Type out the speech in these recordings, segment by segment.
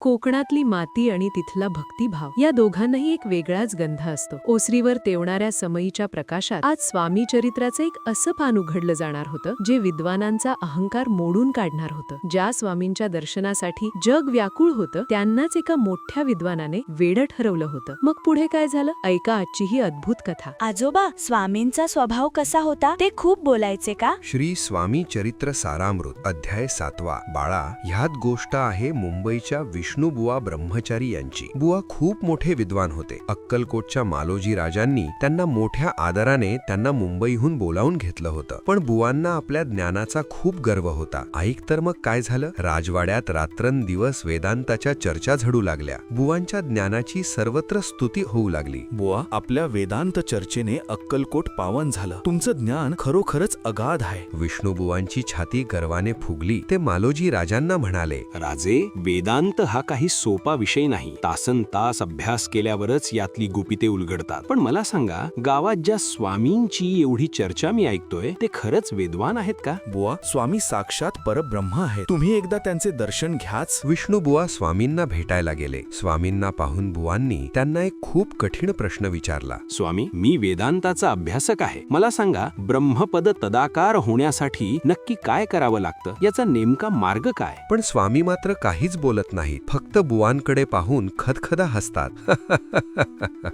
कोकणातली माती आणि तिथला भक्तिभाव या दोघांनाही एक वेगळाच गंध असतो. ओसरीवर तेवणाऱ्या समईच्या प्रकाशात आज स्वामी चरित्राचं एक असं पान उघडलं जाणार होतं जे विद्वानांचा अहंकार मोडून काढणार होतं. ज्या स्वामींच्या दर्शनासाठी जग व्याकुळ होतं त्यांनाच एका मोठ्या विद्वानाने वेडं ठरवलं होतं. मग पुढे काय झालं ऐका आजची ही अद्भुत कथा. आजोबा, स्वामींचा स्वभाव कसा होता ते खूप बोलायचे का? श्री स्वामी चरित्र सारामृत अध्याय 7. बाळा, ह्यात गोष्ट आहे मुंबईच्या विष्णुबुवा ब्रह्मचारी यांची. बुवा खूप मोठे विद्वान होते. अक्कलकोटच्या मालोजी राजांनी त्यांना मोठ्या आदराने त्यांना मुंबईहून बोलावून घेतलं होतं. पण बुवांना आपल्या ज्ञानाचा खूप गर्व होता. ऐक तर मग काय झालं. राजवाड्यात रात्रंदिवस वेदांताच्या चर्चा झडू लागल्या. बुवांच्या ज्ञानाची सर्वत्र स्तुती होऊ लागली. बुवा, आपल्या वेदांत चर्चेने अक्कलकोट पावन झालं. तुमचं ज्ञान खरोखरच अगाध आहे. विष्णुबुवांची छाती गर्वाने फुगली. ते मालोजी राजांना म्हणाले, राजे, वेदांत हा काही सोपा विषय नाही. तासन तास अभ्यास केल्यावरच यातली गुपिते उलगडतात. पण मला सांगा, गावात ज्या स्वामींची एवढी चर्चा मी ऐकतोय ते खरंच वेदवान आहेत का? बुवा, स्वामी साक्षात परब्रह्म आहेत. तुम्ही एकदा त्यांचे दर्शन घ्याच. विष्णुबुवा स्वामींना भेटायला गेले. स्वामींना पाहून बुवांनी त्यांना एक खूप कठीण प्रश्न विचारला. स्वामी, मी वेदांताचा अभ्यासक आहे. मला सांगा, ब्रह्मपद तदाकार होण्यासाठी नक्की काय करावं लागतं? याचा नेमका मार्ग काय? पण स्वामी मात्र काहीच बोलत नाहीत. फक्त बुवांकडे पाहून खदखदा हसतात.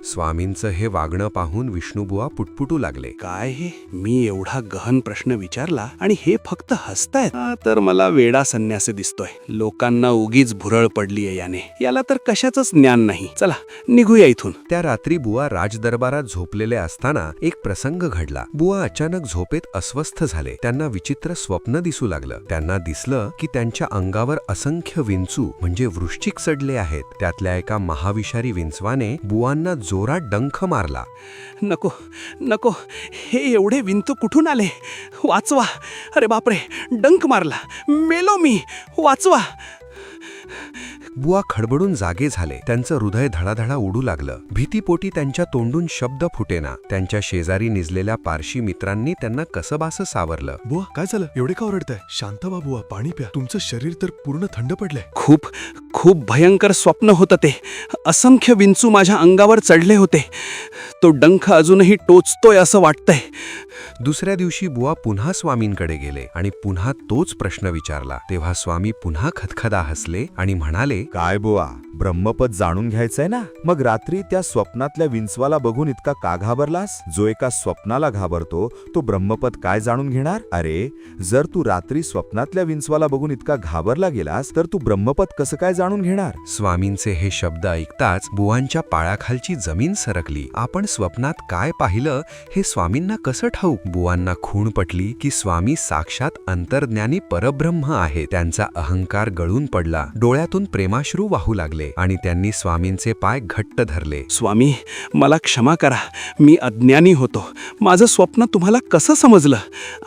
स्वामींचं हे वागणं पाहून विष्णुबुवा पुटपुटू लागले. काय हे? मी एवढा गहन प्रश्न विचारला आणि हे फक्त हसतायत. तर मला वेडा संन्यासी दिसतोय. लोकांना उगीच भुरळ पडलीये याने. याला तर कशाचंच ज्ञान नाही. चला निघूया इथून. त्या रात्री बुवा राजदरबारात झोपलेले असताना एक प्रसंग घडला. बुवा अचानक झोपेत अस्वस्थ झाले. त्यांना विचित्र स्वप्न दिसू लागलं. त्यांना दिसलं की त्यांच्या अंगावर असंख्य विंचू म्हणजे वृश्चिक चढले आहेत. त्यातल्या एका महाविषारी विंचवाने बुवांना जोरात डंख मारला. नको नको, हे एवढे विंचू कुठून आले? वाचवा. अरे बापरे, डंक मारला. मेलो मी. वाचवा. बुवा खडबडून जागे झाले. त्यांचं हृदय धडाधडा उडू लागलं. भीतीपोटी त्यांच्या तोंडून शब्द फुटेना. त्यांच्या शेजारी निजलेल्या पारशी मित्रांनी त्यांना कसंबासं सावरलं. बुवा, काय झालं? एवढे का ओरडताय? शांत व्हा बुवा, पाणी प्या. तुमचं शरीर तर पूर्ण थंड पडलंय. खूप खूप भयंकर स्वप्न होतं ते. असंख्य विंचू माझ्या अंगावर चढले होते. तो डंख अजूनही टोचतोय असं वाटतंय. दुसऱ्या दिवशी बुवा पुन्हा स्वामींकडे गेले आणि पुन्हा तोच प्रश्न विचारला. तेव्हा स्वामी पुन्हा खदखदा हसले आणि म्हणाले, काय बुवा, ब्रह्मपद जाणून घ्यायचंय ना? मग रात्री त्या स्वप्नातल्या विंचवाला बघून इतका का घाबरलास? जो एका स्वप्नाला घाबरतो तो ब्रह्मपद काय जाणून घेणार? अरे, जर तू रात्री स्वप्नातल्या विंचवाला बघून इतका घाबरला गेलास तर तू ब्रह्मपद कसं काय जाणून घेणार? स्वामींचे हे शब्द ऐकताच बुवांच्या पायाखालची जमीन सरकली. आपण स्वप्नात काय पाहिलं हे स्वामींना कसं ठाऊक? बुवांना खूण पटली की स्वामी साक्षात अंतर्ज्ञानी परब्रह्म आहे. त्यांचा अहंकार गळून पडला. डोळ्यातून प्रेमाश्रू वाहू लागले आणि त्यांनी स्वामींचे पाय घट्ट धरले. स्वामी, मला क्षमा करा. मी अज्ञानी होतो. माझं स्वप्न तुम्हाला कसं समजलं?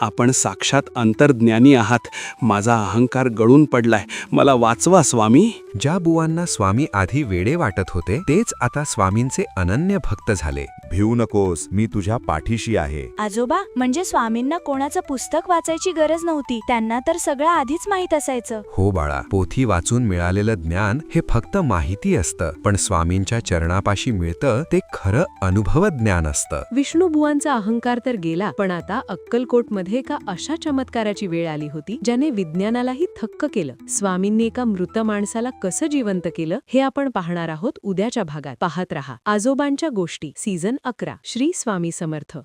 आपण साक्षात अंतर्ज्ञानी आहात. माझा अहंकार गळून पडलाय. मला वाचवा स्वामी. ज्या बुवांना स्वामी आधी वेडे वाटत होते तेच आता स्वामींचे अनन्य भक्त झाले. भिवू नकोस, मी तुझ्या पाठीशी आहे. आजोबा, म्हणजे स्वामींना कोणाचं पुस्तक वाचायची गरज नव्हती. त्यांना तर सगळं आधीच माहीत असायचं. हो बाळा, पोथी वाचून मिळालेलं ज्ञान हे फक्त माहिती असतं. पण स्वामींच्या चरणापाशी मिळतं ते खरं अनुभव ज्ञान असतं. विष्णुबुवांचा अहंकार तर गेला, पण आता अक्कलकोटमध्ये एका अशा चमत्काराची वेळ आली होती ज्याने विज्ञानालाही थक्क केलं. स्वामींनी एका मृत माणसाला कसं जिवंत केलं हे आपण पाहणार आहोत उद्याच्या भागात. पाहत रहा आजोबांच्या गोष्टी सीझन 11. श्री स्वामी समर्थ.